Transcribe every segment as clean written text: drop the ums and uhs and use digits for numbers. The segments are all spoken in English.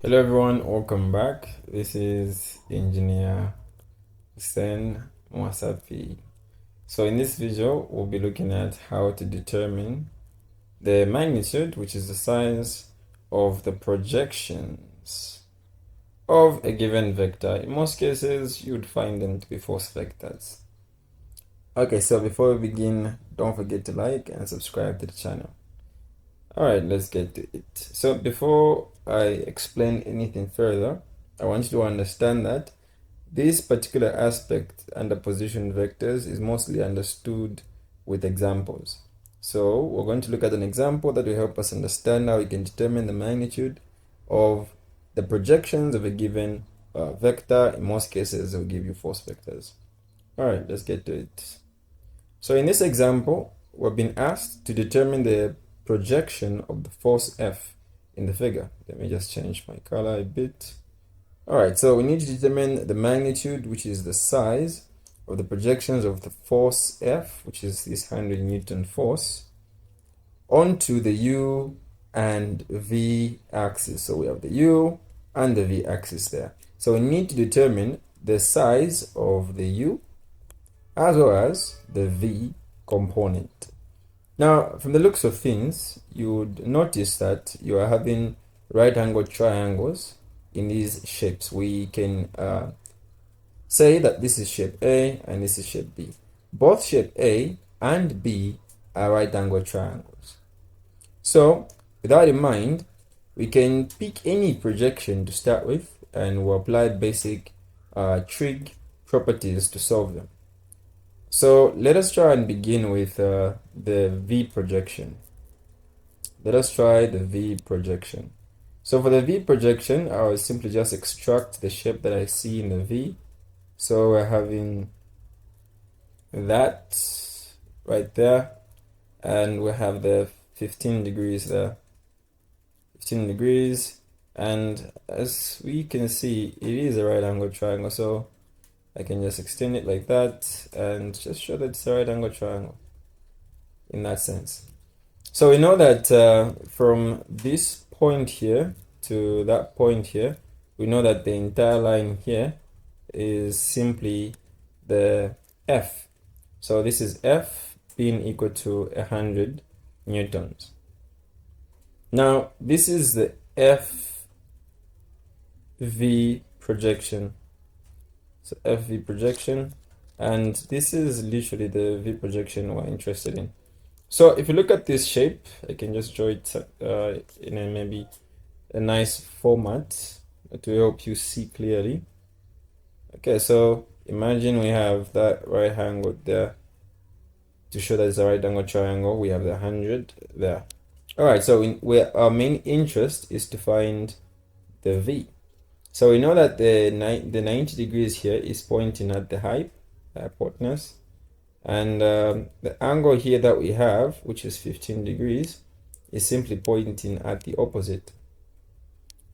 Hello everyone, welcome back. This is Engineer Hussein Mwasafi. So in this video, we'll be looking at how to determine the magnitude, which is the size of the projections of a given vector. In most cases, you would find them to be force vectors. Okay, so before we begin, don't forget to like and subscribe to the channel. All right, let's get to it. So before I explain anything further, I want you to understand that this particular aspect under position vectors is mostly understood with examples. So we're going to look at an example that will help us understand how we can determine the magnitude of the projections of a given vector. In most cases, it will give you force vectors. All right, let's get to it. So in this example, we're being asked to determine the projection of the force F in the figure. Let me just change my color a bit. All right, so we need to determine the magnitude, which is the size of the projections of the force F, which is this 100 Newton force, onto the U and V axis. So we have the U and the V axis there. So we need to determine the size of the U as well as the V component. Now, from the looks of things, you would notice that you are having right angle triangles in these shapes. We can say that this is shape A and this is shape B. Both shape A and B are right angle triangles. So, with that in mind, we can pick any projection to start with and we'll apply basic trig properties to solve them. So let us try and begin with the V projection. Let us try the V projection. So for the V projection, I will simply just extract the shape that I see in the V. So we're having that right there, and we have the 15 degrees there. 15 degrees, and as we can see, it is a right angle triangle. So I can just extend it like that and just show that it's a right angle triangle in that sense. So we know that from this point here to that point here, we know that the entire line here is simply the F. So this is F being equal to 100 newtons. Now this is the FV projection. So FV projection, and this is literally the V projection we're interested in. So if you look at this shape, I can just draw it in maybe a nice format to help you see clearly. Okay, so imagine we have that right angle there to show that it's a right angle triangle. We have the 100 there. All right, so our main interest is to find the V. So we know that the 90 degrees here is pointing at the hypotenuse, and the angle here that we have, which is 15 degrees, is simply pointing at the opposite,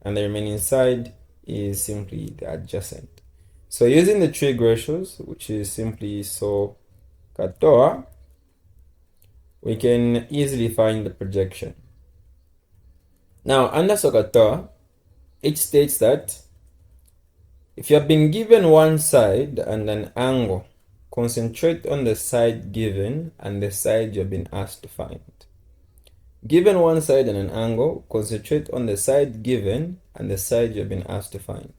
and the remaining side is simply the adjacent. So using the trig ratios, which is simply SOHCAHTOA, we can easily find the projection. Now under SOHCAHTOA, it states that if you have been given one side and an angle, concentrate on the side given and the side you have been asked to find. Given one side and an angle, concentrate on the side given and the side you have been asked to find.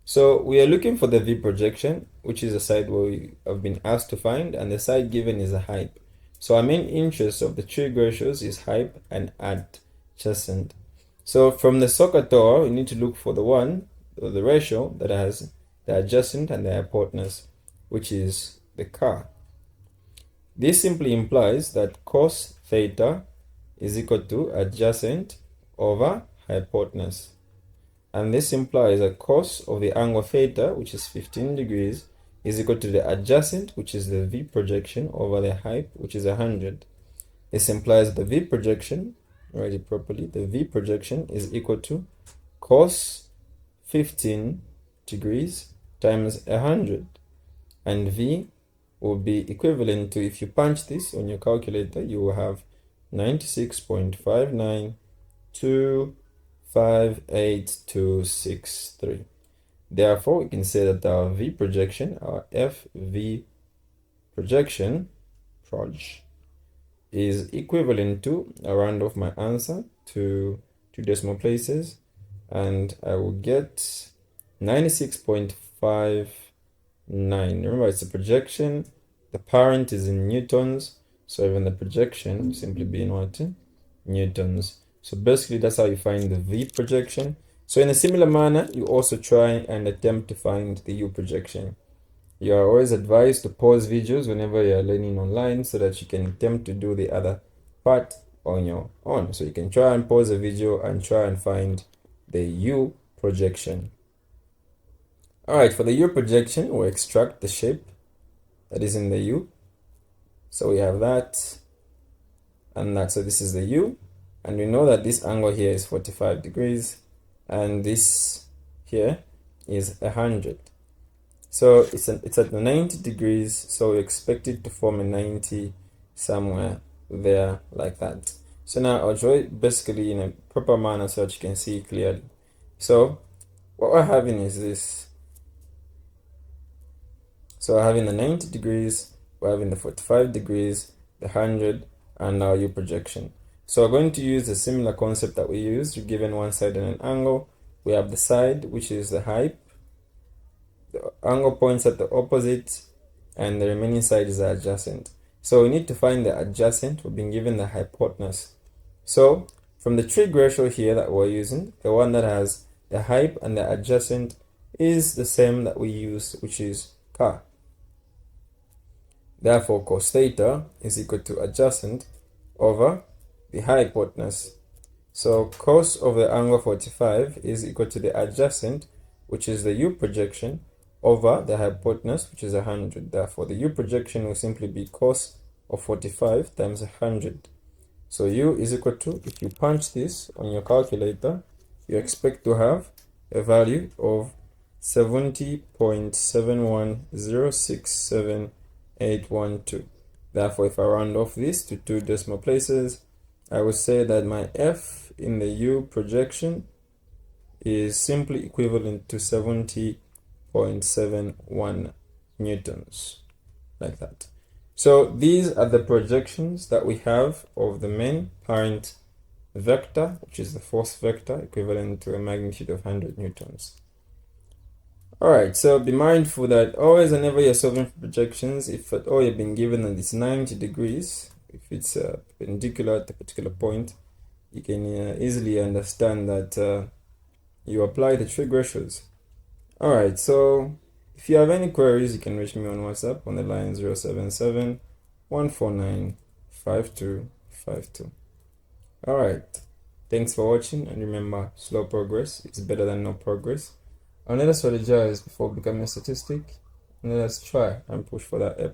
So we are looking for the V projection, which is the side where we have been asked to find, and the side given is a hype. So our main interest of the trig ratios is hype and adjacent. So from the SOHCAHTOA, we need to look for the one, or the ratio that has the adjacent and the hypotenuse, which is the CAH. This simply implies that cos theta is equal to adjacent over hypotenuse. And this implies that cos of the angle theta, which is 15 degrees, is equal to the adjacent, which is the V projection, over the hype, which is 100. This implies the V projection, write it properly, the V projection is equal to cos 15 degrees times 100. And V will be equivalent to, if you punch this on your calculator, you will have 96.5924 58263. Therefore, we can say that our V projection, our FV projection, is equivalent to, I round off my answer to 2 decimal places, and I will get 96.59. Remember, it's a projection. The parent is in newtons, so even the projection will simply be in what? Newtons. So basically, that's how you find the V projection. So in a similar manner, you also try and attempt to find the U projection. You are always advised to pause videos whenever you are learning online so that you can attempt to do the other part on your own. So you can try and pause the video and try and find the U projection. Alright, for the U projection, we'll extract the shape that is in the U. So we have that and that. So this is the U. And we know that this angle here is 45 degrees. And this here is 100. So it's at 90 degrees. So we expect it to form a 90 somewhere there like that. So now I'll draw it basically in a proper manner so that you can see clearly. So what we're having is this. So we're having the 90 degrees, we're having the 45 degrees, the 100, and our U projection. So we're going to use a similar concept that we used. We're given one side and an angle. We have the side, which is the height. The angle points at the opposite, and the remaining side is the adjacent. So we need to find the adjacent. We've been given the hypotenuse. So from the trig ratio here that we're using, the one that has the height and the adjacent is the same that we used, which is CA. Therefore, cos theta is equal to adjacent over the hypotenuse. So cos of the angle 45 is equal to the adjacent, which is the U projection, over the hypotenuse, which is 100. Therefore, the U projection will simply be cos of 45 times 100. So U is equal to, if you punch this on your calculator, you expect to have a value of 70.71067.812. Therefore, if I round off this to 2 decimal places, I would say that my F in the U projection is simply equivalent to 70.71 newtons, like that. So these are the projections that we have of the main parent vector, which is the force vector, equivalent to a magnitude of 100 newtons. Alright, so be mindful that always whenever you're solving for projections, if at all you've been given that it's 90 degrees, if it's perpendicular at a particular point, you can easily understand that you apply the trig ratios. Alright, so if you have any queries, you can reach me on WhatsApp on the line 077 149 5252. Alright, thanks for watching, and remember, slow progress is better than no progress. And let us strategize before becoming a statistic, and let us try and push for that A+.